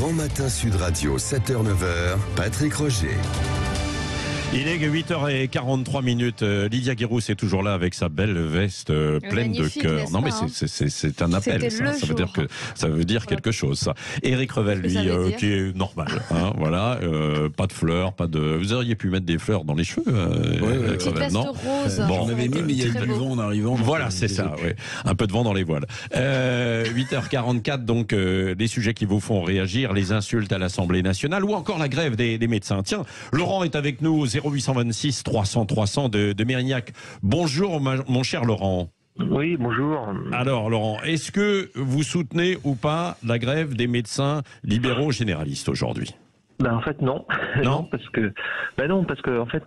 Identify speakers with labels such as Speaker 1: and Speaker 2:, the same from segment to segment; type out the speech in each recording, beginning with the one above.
Speaker 1: Grand Matin Sud Radio, 7h-9h, Patrick Roger.
Speaker 2: Il est 8h43. Lydia Guérousse est toujours là avec sa belle veste pleine de cœur. Non mais c'est un appel, ça veut dire quelque chose, ça. Éric Revel, lui, qui est normal, hein, voilà, pas de fleurs, pas de. Vous auriez pu mettre des fleurs dans les cheveux.
Speaker 3: Petite veste rose.
Speaker 2: Bon,
Speaker 4: on avait mis, mais il y a eu du vent en arrivant.
Speaker 2: Voilà, c'est ça, oui. Un peu de vent dans les voiles. 8h44, donc les sujets qui vous font réagir, les insultes à l'Assemblée nationale ou encore la grève des médecins. Tiens, Laurent est avec nous, 0826 300 300 de Mérignac. Bonjour, mon cher Laurent.
Speaker 5: Oui, bonjour.
Speaker 2: Alors, Laurent, est-ce que vous soutenez ou pas la grève des médecins libéraux généralistes aujourd'hui ?
Speaker 5: En fait, non.
Speaker 2: Non,
Speaker 5: parce que en fait,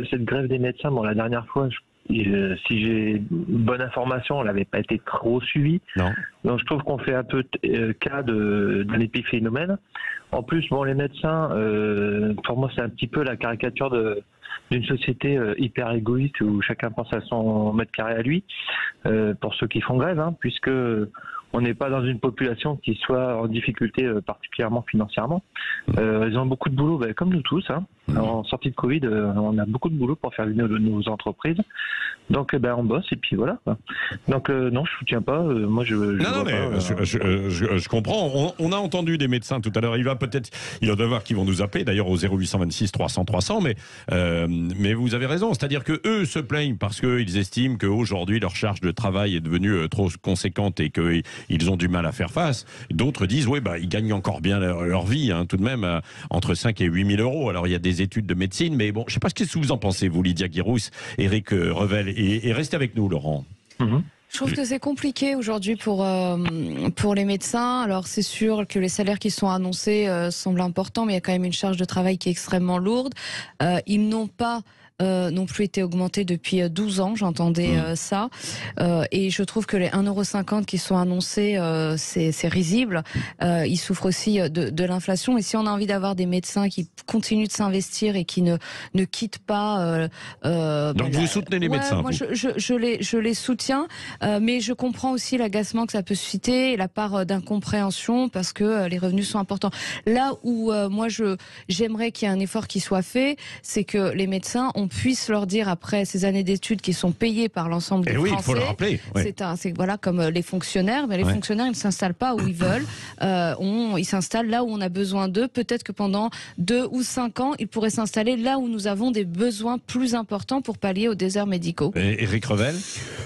Speaker 5: cette grève des médecins, la dernière fois, si j'ai une bonne information, elle n'avait pas été trop suivie.
Speaker 2: Non.
Speaker 5: Donc, je trouve qu'on fait un peu cas d'un épiphénomène. En plus, les médecins, pour moi, c'est un petit peu la caricature d'une société hyper égoïste où chacun pense à son mètre carré à lui, pour ceux qui font grève, puisque on n'est pas dans une population qui soit en difficulté particulièrement financièrement. Ils ont beaucoup de boulot, comme nous tous. En sortie de Covid, on a beaucoup de boulot pour faire vivre nos entreprises. Donc, on bosse et puis voilà. Donc, non, je soutiens pas. Moi,
Speaker 2: je comprends. On a entendu des médecins tout à l'heure. Il va y en avoir qui vont nous appeler, d'ailleurs, au 0826 300 300. Mais vous avez raison. C'est-à-dire que eux se plaignent parce qu'ils estiment qu'aujourd'hui, leur charge de travail est devenue trop conséquente et qu'ils ont du mal à faire face. D'autres disent, ils gagnent encore bien leur vie, tout de même, entre 5 et 8 000 euros. Alors, il y a des études de médecine, mais bon, je ne sais pas ce que vous en pensez, vous, Lydia Guérousse, Éric Revel, et restez avec nous, Laurent.
Speaker 3: Je trouve que c'est compliqué aujourd'hui pour les médecins. Alors c'est sûr que les salaires qui sont annoncés semblent importants, mais il y a quand même une charge de travail qui est extrêmement lourde. Ils n'ont pas non plus été augmentés depuis 12 ans, j'entendais ça. Et je trouve que les 1,50 € qui sont annoncés, c'est risible. Ils souffrent aussi de l'inflation. Et si on a envie d'avoir des médecins qui continuent de s'investir et qui ne quittent pas...
Speaker 2: Donc vous soutenez les médecins,
Speaker 3: moi je les soutiens, mais je comprends aussi l'agacement que ça peut susciter et la part d'incompréhension parce que les revenus sont importants. Là où moi j'aimerais qu'il y ait un effort qui soit fait, c'est que les médecins, on puisse leur dire après ces années d'études qui sont payées par l'ensemble des Français.
Speaker 2: Il faut le rappeler. Ouais.
Speaker 3: C'est comme les fonctionnaires, mais les fonctionnaires ils ne s'installent pas où ils veulent. Ils s'installent là où on a besoin d'eux. Peut-être que pendant 2 ou 5 ans, ils pourraient s'installer là où nous avons des besoins plus importants pour pallier aux déserts médicaux.
Speaker 2: Et Éric Revel ?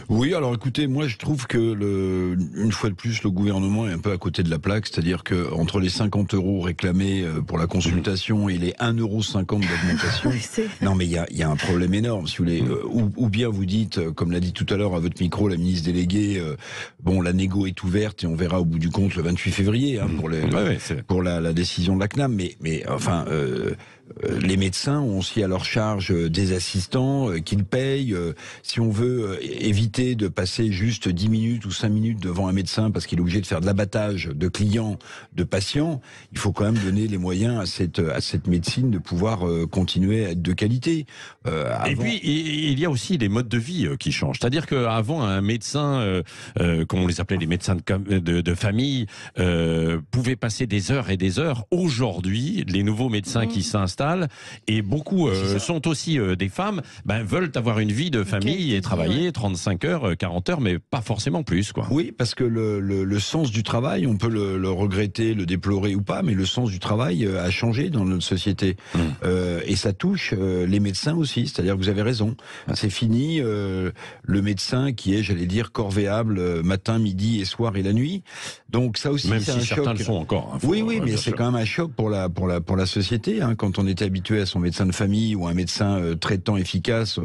Speaker 4: Oui, alors écoutez, moi je trouve que une fois de plus, le gouvernement est un peu à côté de la plaque, c'est-à-dire que entre les 50 € réclamés pour la consultation et les 1,50 € d'augmentation, non mais il y a un problème énorme, si vous voulez. Ou bien vous dites, comme l'a dit tout à l'heure à votre micro la ministre déléguée, la négo est ouverte et on verra au bout du compte le 28 février pour la décision de la CNAM. Mais enfin, les médecins ont aussi à leur charge des assistants qu'ils payent. Si on veut éviter de passer juste 10 minutes ou 5 minutes devant un médecin parce qu'il est obligé de faire de l'abattage de clients, de patients, il faut quand même donner les moyens à cette médecine de pouvoir continuer à être de qualité.
Speaker 2: Et puis, il y a aussi les modes de vie qui changent. C'est-à-dire qu'avant, un médecin, comme on les appelait les médecins de famille, pouvait passer des heures et des heures. Aujourd'hui, les nouveaux médecins qui s'installent, et beaucoup sont aussi des femmes, veulent avoir une vie de famille et travailler 35 heures, 40 heures, mais pas forcément plus, quoi.
Speaker 4: Oui, parce que le sens du travail, on peut le regretter, le déplorer ou pas, mais le sens du travail a changé dans notre société. Et ça touche les médecins aussi, c'est-à-dire que vous avez raison. C'est fini le médecin qui est, j'allais dire, corvéable matin, midi et soir et la nuit. Donc ça aussi,
Speaker 2: même
Speaker 4: c'est
Speaker 2: si
Speaker 4: un
Speaker 2: certains
Speaker 4: choc.
Speaker 2: le sont encore.
Speaker 4: Oui, mais c'est quand même un choc pour la société. Quand on était habitué à son médecin de famille ou un médecin traitant efficace,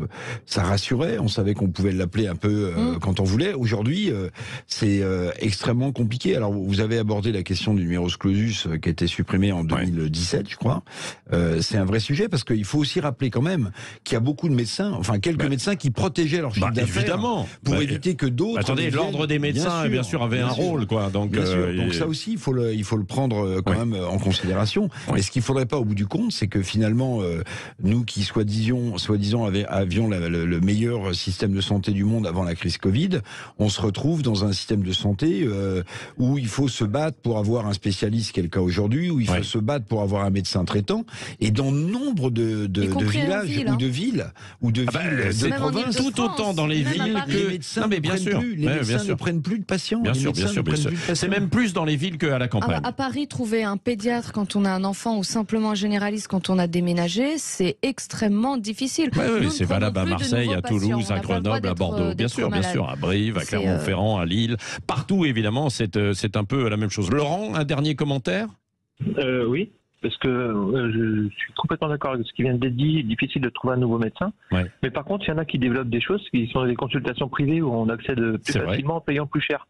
Speaker 4: ça rassurait. On savait qu'on pouvait l'appeler un peu quand on voulait. Aujourd'hui, c'est extrêmement compliqué. Alors vous avez abordé la question du numerus clausus qui a été supprimé en 2017, je crois. C'est un vrai sujet parce qu'il faut aussi rappeler quand même qu'il y a beaucoup de médecins, enfin quelques médecins qui protégeaient leur chiffre d'affaires
Speaker 2: évidemment,
Speaker 4: pour éviter que d'autres.
Speaker 2: Attendez, l'ordre des médecins, bien sûr, avait un rôle, quoi. Donc
Speaker 4: ça aussi, il faut le prendre quand même en considération. Mais ce qu'il faudrait pas, au bout du compte, c'est c'est que finalement, nous qui soi-disant avions le meilleur système de santé du monde avant la crise Covid, on se retrouve dans un système de santé où il faut se battre pour avoir un spécialiste, quel cas aujourd'hui, où il faut se battre pour avoir un médecin traitant, et dans nombre de villages ou de villes de province,
Speaker 2: tout autant dans les villes que
Speaker 4: les médecins ne prennent plus de patients.
Speaker 2: Bien sûr. C'est même plus dans les villes qu'à la campagne.
Speaker 3: À Paris, trouver un pédiatre quand on a un enfant ou simplement un généraliste quand on a déménagé, c'est extrêmement difficile.
Speaker 2: Oui, c'est valable à Marseille, à Toulouse, à Grenoble, à Bordeaux, bien sûr, à Brive, à Clermont-Ferrand, à Lille. Partout, évidemment, c'est un peu la même chose. Laurent, un dernier commentaire ?
Speaker 5: Oui. Parce que je suis complètement d'accord avec ce qui vient d'être dit, difficile de trouver un nouveau médecin. Mais par contre, il y en a qui développent des choses qui sont des consultations privées où on accède plus facilement en payant plus cher.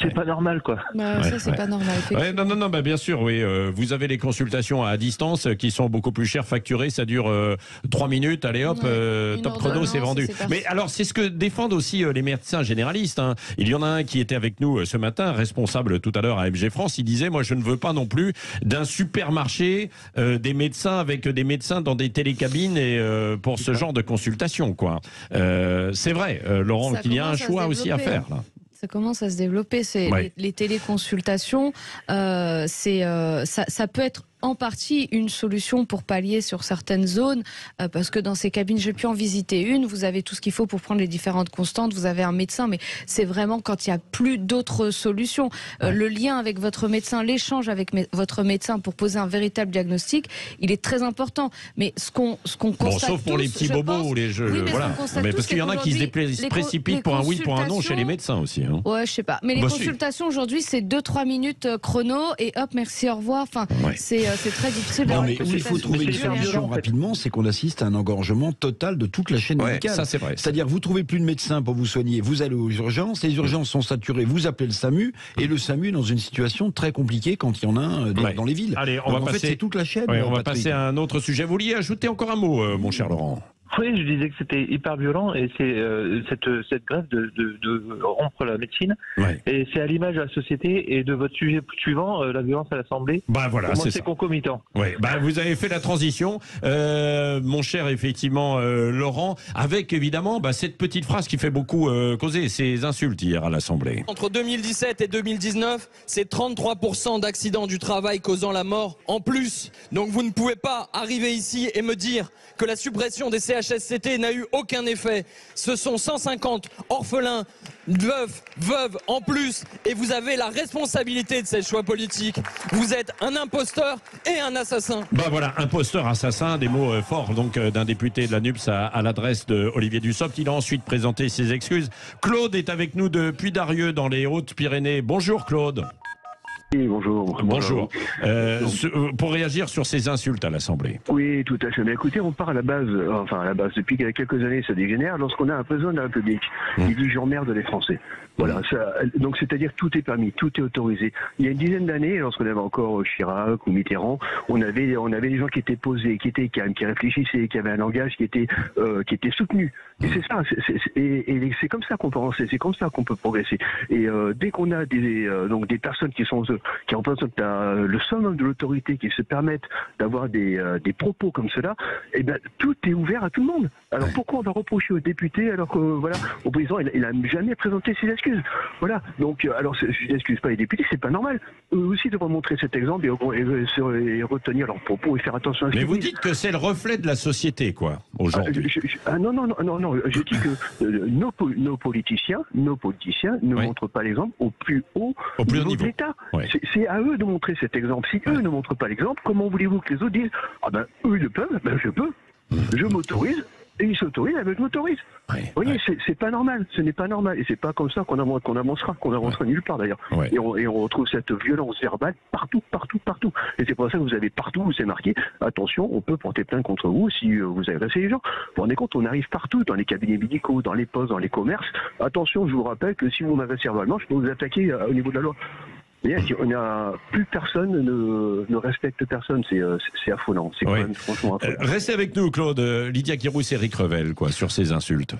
Speaker 5: C'est pas normal, quoi.
Speaker 3: Ça, c'est pas normal.
Speaker 2: Non, bien sûr, oui. Vous avez les consultations à distance qui sont beaucoup plus chères, facturées. Ça dure 3 minutes. Allez hop, top chrono, c'est vendu. Mais alors, c'est ce que défendent aussi les médecins généralistes. Hein. Il y en a un qui était avec nous ce matin, responsable tout à l'heure à MG France. Il disait, moi, je ne veux pas non plus d'un supermarché des médecins avec des médecins dans des télécabines et pour ce genre de consultation, quoi. C'est vrai, Laurent, qu'il y a un choix aussi à faire, là.
Speaker 3: Ça commence à se développer, les téléconsultations, ça peut être en partie une solution pour pallier sur certaines zones, parce que dans ces cabines, j'ai pu en visiter une, vous avez tout ce qu'il faut pour prendre les différentes constantes, vous avez un médecin, mais c'est vraiment quand il n'y a plus d'autres solutions. Le lien avec votre médecin, l'échange avec votre médecin pour poser un véritable diagnostic, il est très important. Mais ce qu'on constate
Speaker 2: sauf pour les petits bobos ou les jeux, mais parce qu'il y en a qui se précipitent pour un oui, pour un non chez les médecins aussi. Hein.
Speaker 3: Ouais, je sais pas. Mais les consultations aujourd'hui, c'est 2-3 minutes chrono et hop, merci, au revoir. Enfin, c'est très difficile.
Speaker 4: Non, mais où il faut trouver une solution rapidement, c'est qu'on assiste à un engorgement total de toute la chaîne médicale.
Speaker 2: Ça, c'est vrai.
Speaker 4: C'est-à-dire, vous trouvez plus de médecin pour vous soigner, vous allez aux urgences, les urgences sont saturées, vous appelez le SAMU, et le SAMU est dans une situation très compliquée quand il y en a un dans les villes.
Speaker 2: Allez, on va passer.
Speaker 4: C'est toute la chaîne.
Speaker 2: On va passer à un autre sujet. Vous vouliez ajouter encore un mot, mon cher Laurent ?
Speaker 5: Oui, je disais que c'était hyper violent et c'est cette grève de rompre la médecine. Et c'est à l'image de la société et de votre sujet suivant, la violence à l'Assemblée.
Speaker 2: Voilà,
Speaker 5: c'est concomitant.
Speaker 2: Vous avez fait la transition, mon cher effectivement Laurent, avec évidemment cette petite phrase qui fait beaucoup causer, ces insultes hier à l'Assemblée.
Speaker 6: Entre 2017 et 2019, c'est 33% d'accidents du travail causant la mort en plus. Donc vous ne pouvez pas arriver ici et me dire que la suppression des CHSCT n'a eu aucun effet. Ce sont 150 orphelins, veuves en plus, et vous avez la responsabilité de ces choix politiques. Vous êtes un imposteur et un assassin.
Speaker 2: Voilà, imposteur, assassin, des mots forts donc d'un député de la NUPS à l'adresse de Olivier Dussopt. Il a ensuite présenté ses excuses. Claude est avec nous de Puy-Darieux dans les Hautes-Pyrénées. Bonjour Claude.
Speaker 7: Oui, bonjour.
Speaker 2: Pour réagir sur ces insultes à l'Assemblée.
Speaker 7: Oui, tout à fait. Mais écoutez, on part à la base, depuis quelques années, ça dégénère lorsqu'on a un président de la République qui dit « j'emmerde les Français ». Voilà, donc c'est-à-dire tout est permis, tout est autorisé. Il y a une dizaine d'années, lorsqu'on avait encore Chirac ou Mitterrand, on avait des gens qui étaient posés, qui étaient calmes, qui réfléchissaient, qui avaient un langage qui était soutenu. Et c'est ça, c'est comme ça qu'on peut avancer, c'est comme ça qu'on peut progresser. Et dès qu'on a des personnes qui représentent le summum de l'autorité, qui se permettent d'avoir des propos comme cela, eh ben tout est ouvert à tout le monde. Alors pourquoi on va reprocher aux députés alors que au président il n'a jamais présenté ses excuses. Voilà. Donc alors je n'excuse pas les députés, c'est pas normal. Eux aussi devraient montrer cet exemple et retenir leurs propos et faire attention à ce qu'ils disent.
Speaker 2: Mais vous dites que c'est le reflet de la société, quoi, aujourd'hui.
Speaker 7: Non. Je dis que nos politiciens ne montrent pas l'exemple au plus haut niveau de l'État. C'est à eux de montrer cet exemple. Si eux ne montrent pas l'exemple, comment voulez-vous que les autres disent eux ils le peuvent, je peux, je m'autorise. Et ils s'autorisent, je m'autorise. Vous voyez, c'est pas normal, ce n'est pas normal. Et c'est pas comme ça qu'on avancera nulle part d'ailleurs. Et on retrouve cette violence verbale partout. Et c'est pour ça que vous avez partout où c'est marqué, attention, on peut porter plainte contre vous si vous agressez les gens. Vous vous rendez compte, on arrive partout, dans les cabinets médicaux, dans les postes, dans les commerces. Attention, je vous rappelle que si vous m'agressez verbalement, je peux vous attaquer au niveau de la loi. Plus personne ne respecte personne, c'est affolant. C'est quand même franchement affolant.
Speaker 2: Restez avec nous, Claude. Lydia Kirous et Eric Revel, sur ces insultes.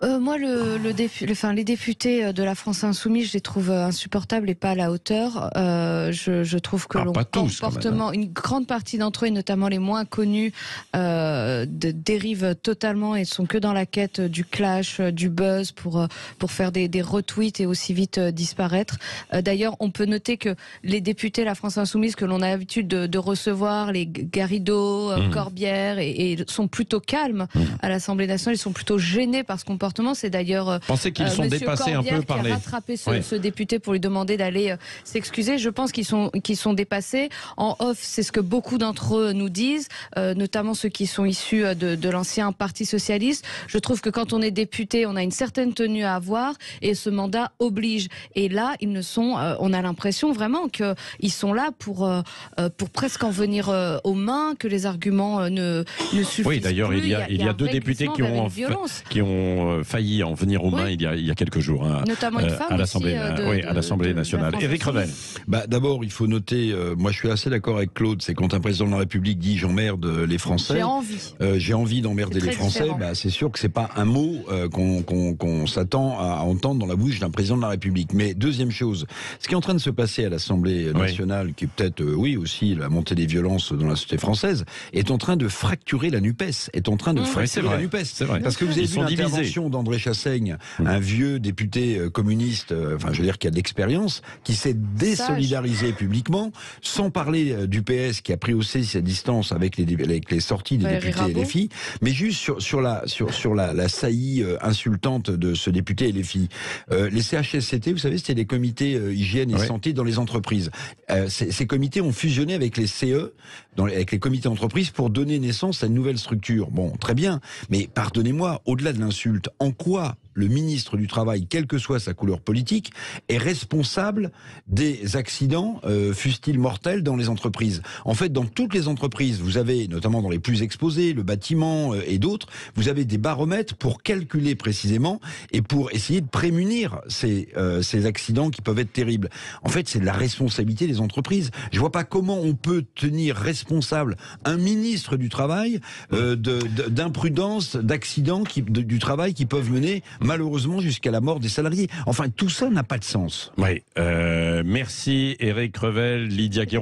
Speaker 3: Moi, les députés de la France Insoumise, je les trouve insupportables et pas à la hauteur. Je trouve que une grande partie d'entre eux, et notamment les moins connus, dérivent totalement et sont que dans la quête du clash, du buzz pour faire des retweets et aussi vite disparaître. D'ailleurs, on peut noter que les députés de la France Insoumise que l'on a l'habitude de recevoir, les Garrido, Corbière, et sont plutôt calmes à l'Assemblée nationale. Ils sont plutôt gênés par ce comportement. C'est d'ailleurs
Speaker 2: pensez qu'ils sont dépassés
Speaker 3: Corbière
Speaker 2: un peu par
Speaker 3: qui a rattrapé ce député pour lui demander d'aller s'excuser. Je pense qu'ils sont dépassés. En off, c'est ce que beaucoup d'entre eux nous disent, notamment ceux qui sont issus de l'ancien Parti socialiste. Je trouve que quand on est député, on a une certaine tenue à avoir et ce mandat oblige. Et là, ils ne sont. On a l'impression vraiment qu'ils sont là pour presque en venir aux mains, que les arguments ne suffisent plus.
Speaker 2: Oui, d'ailleurs, il y a deux députés qui ont failli en venir aux mains il y a quelques jours,
Speaker 3: notamment une femme
Speaker 2: à l'Assemblée nationale. Éric Revel.
Speaker 4: D'abord, il faut noter, moi je suis assez d'accord avec Claude, c'est quand un président de la République dit j'emmerde les Français. J'ai envie d'emmerder les Français. C'est sûr que c'est pas un mot qu'on s'attend à entendre dans la bouche d'un président de la République. Mais deuxième chose, ce qui est en train de se passer à l'Assemblée nationale, qui est peut-être aussi la montée des violences dans la société française, est en train de fracturer la NUPES. La NUPES.
Speaker 2: C'est vrai.
Speaker 4: Parce que vous avez vu l'intervention d'André Chassaigne, un vieux député communiste, qui a de l'expérience, qui s'est désolidarisé publiquement, sans parler du PS qui a pris aussi sa distance avec les sorties des députés LFI, mais juste sur la saillie insultante de ce député LFI. Les CHSCT, vous savez, c'était les comités hygiène et santé dans les entreprises. Ces comités ont fusionné avec les CE, avec les comités d'entreprise, pour donner naissance à une nouvelle structure. Bon, très bien, mais pardonnez-moi, au-delà de l'insulte, en quoi le ministre du Travail, quelle que soit sa couleur politique, est responsable des accidents, fussent-ils mortels, dans les entreprises? En fait, dans toutes les entreprises, vous avez, notamment dans les plus exposées, le bâtiment et d'autres, vous avez des baromètres pour calculer précisément et pour essayer de prémunir ces accidents qui peuvent être terribles. En fait, c'est de la responsabilité des entreprises. Je vois pas comment on peut tenir responsable un ministre du Travail d'imprudence, d'accidents du travail qui peuvent mener malheureusement jusqu'à la mort des salariés. Enfin, tout ça n'a pas de sens.
Speaker 2: Oui. Merci Éric Revel, Lydia Guéroux.